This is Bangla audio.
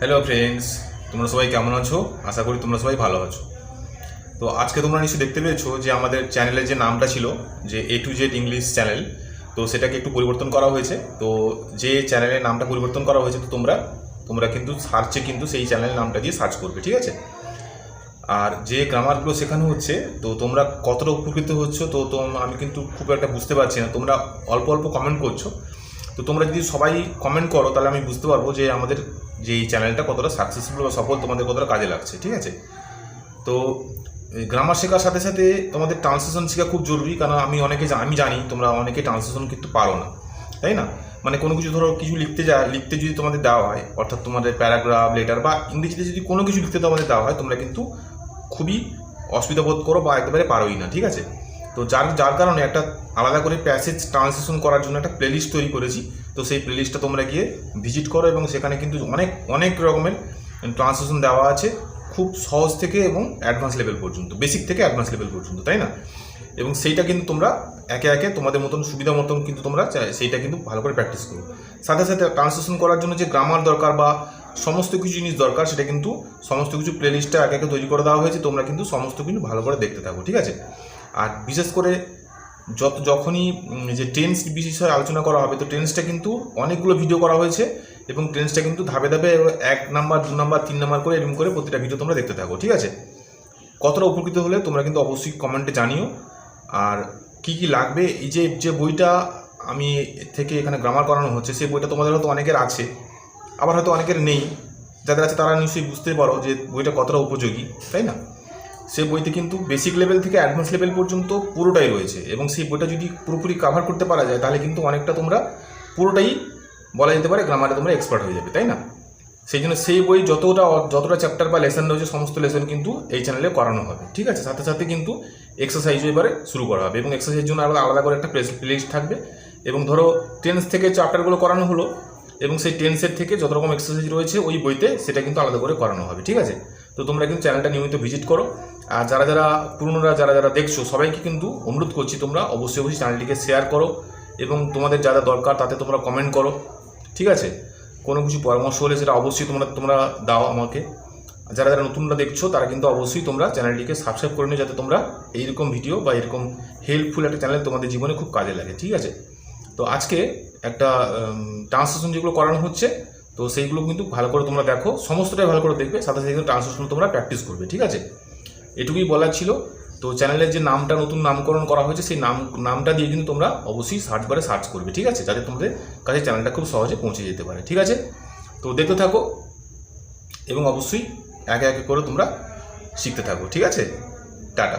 হ্যালো ফ্রেন্ডস, তোমরা সবাই কেমন আছো? আশা করি তোমরা সবাই ভালো আছো। তো আজকে তোমরা নিশ্চয়ই দেখতে পেয়েছো যে আমাদের চ্যানেলের যে নামটা ছিল যে A to Z English channel, তো সেটাকে একটু পরিবর্তন করা হয়েছে। তো যে চ্যানেলের নামটা পরিবর্তন করা হয়েছে, তো তোমরা কিন্তু সার্চে কিন্তু সেই চ্যানেলের নামটা দিয়ে সার্চ করবে, ঠিক আছে? আর যে গ্রামারগুলো শেখানো হচ্ছে, তো তোমরা কতটা উপকৃত হচ্ছ তো আমি কিন্তু খুব একটা বুঝতে পারছি না। তোমরা অল্প অল্প কমেন্ট করছো, তো তোমরা যদি সবাই কমেন্ট করো তাহলে আমি বুঝতে পারবো যে আমাদের যে এই চ্যানেলটা কতটা সাকসেসফুল বা সফল, তোমাদের কতটা কাজে লাগছে, ঠিক আছে? তো গ্রামার শেখার সাথে সাথে তোমাদের ট্রান্সলেশন শেখা খুব জরুরি, কারণ আমি জানি তোমরা অনেকে ট্রান্সলেশন কিন্তু পারো না, তাই না? মানে কোনো কিছু ধরো কিছু লিখতে যদি তোমাদের দেওয়া হয়, অর্থাৎ তোমাদের প্যারাগ্রাফ, লেটার বা ইংরেজিতে যদি কোনো কিছু লিখতে তোমাদের দেওয়া হয়, তোমরা কিন্তু খুবই অসুবিধা বোধ করো বা একেবারে পারোই না, ঠিক আছে? তো যার কারণে একটা আলাদা করে প্যাসেজ ট্রান্সলেশন করার জন্য একটা প্লেলিস্ট তৈরি করেছি। তো সেই প্লেলিস্টটা তোমরা গিয়ে ভিজিট করো, এবং সেখানে কিন্তু অনেক অনেক রকমের ট্রান্সলেশন দেওয়া আছে, খুব সহজ থেকে এবং অ্যাডভান্স লেভেল পর্যন্ত, বেসিক থেকে অ্যাডভান্স লেভেল পর্যন্ত, তাই না? এবং সেইটা কিন্তু তোমরা একে একে তোমাদের মতন সুবিধা মতন কিন্তু তোমরা সেইটা কিন্তু ভালো করে প্র্যাকটিস করো। সাথে সাথে ট্রান্সলেশন করার জন্য যে গ্রামার দরকার বা সমস্ত কিছু জিনিস দরকার, সেটা কিন্তু সমস্ত কিছু প্লেলিস্টটা একে একে তৈরি করে দেওয়া হয়েছে। তোমরা কিন্তু সমস্ত কিছু ভালো করে দেখতে থাকো, ঠিক আছে? আর বিশেষ করে যখনই যে টেন্স বিষয়ে আলোচনা করা হবে, তো টেন্সটা কিন্তু অনেকগুলো ভিডিও করা হয়েছে, এবং টেন্সটা কিন্তু ধাপে ধাপে 1 নাম্বার 2 নাম্বার 3 নাম্বার করে এরকম করে প্রতিটা ভিডিও তোমরা দেখতে থাকো, ঠিক আছে? কতটা উপকৃত হলে তোমরা কিন্তু অবশ্যই কমেন্টে জানিও। আর কি কি লাগবে, এই যে বইটা আমি থেকে এখানে গ্রামার করানো হচ্ছে, সেই বইটা তোমাদের হয়তো অনেকের আছে, আবার হয়তো অনেকের নেই। যাদের আছে তারা নিশ্চয়ই বুঝতে পারো যে বইটা কতটা উপযোগী, তাই না? সেই বইতে কিন্তু বেসিক লেভেল থেকে অ্যাডভান্স লেভেল পর্যন্ত পুরোটাই রয়েছে, এবং সেই বইটা যদি পুরোপুরি কাভার করতে পারা যায়, তাহলে কিন্তু অনেকটা তোমরা পুরোটাই বলা যেতে পারে গ্রামারে তোমরা এক্সপার্ট হয়ে যাবে, তাই না? সেই জন্য সেই বই যতটা চ্যাপ্টার বা লেসন রয়েছে, সমস্ত লেসন কিন্তু এই চ্যানেলে করানো হবে, ঠিক আছে? সাথে সাথে কিন্তু এক্সারসাইজও এবারে শুরু করা হবে, এবং এক্সারসাইজের জন্য আলাদা করে একটা প্লেলিস্ট থাকবে। এবং ধরো টেন্স থেকে চ্যাপ্টারগুলো করানো হলো, এবং সেই টেন্সের থেকে যত রকম এক্সারসাইজ রয়েছে ওই বইতে, সেটা কিন্তু আলাদা করে করানো হবে, ঠিক আছে? তো তোমরা কিন্তু চ্যানেলটা নিয়মিত ভিজিট করো। আর যারা দেখছো, সবাইকে কিন্তু অনুরোধ করছি, তোমরা অবশ্যই চ্যানেলটিকে শেয়ার করো, এবং তোমাদের যা দরকার তাতে তোমরা কমেন্ট করো, ঠিক আছে? কোনো কিছু পরামর্শ হলে সেটা অবশ্যই তোমরা দাও আমাকে। যারা নতুনরা দেখছো, তারা কিন্তু অবশ্যই তোমরা চ্যানেলটিকে সাবস্ক্রাইব করে নিও, যাতে তোমরা এইরকম ভিডিও বা এরকম হেল্পফুল একটা চ্যানেল তোমাদের জীবনে খুব কাজে লাগে, ঠিক আছে? তো আজকে একটা ট্রান্সলেশন যেগুলো করানো হচ্ছে, তো সেইগুলো কিন্তু ভালো করে তোমরা দেখো, সমস্তটাই ভালো করে দেখবে, সাথে সাথে ট্রান্সলেশন তোমরা প্র্যাকটিস করবে, ঠিক আছে? এটুকুই বলার ছিল। তো চ্যানেলের যে নামটা নতুন নামকরণ করা হয়েছে, সেই নামটা দিয়ে কিন্তু তোমরা অবশ্যই সার্চ বারে সার্চ করবে, ঠিক আছে? যাতে তোমাদের কাছে চ্যানেলটা খুব সহজে পৌঁছে যেতে পারে, ঠিক আছে? তো দেখতে থাকো, এবং অবশ্যই একে একে করে তোমরা শিখতে থাকো, ঠিক আছে? টাটা।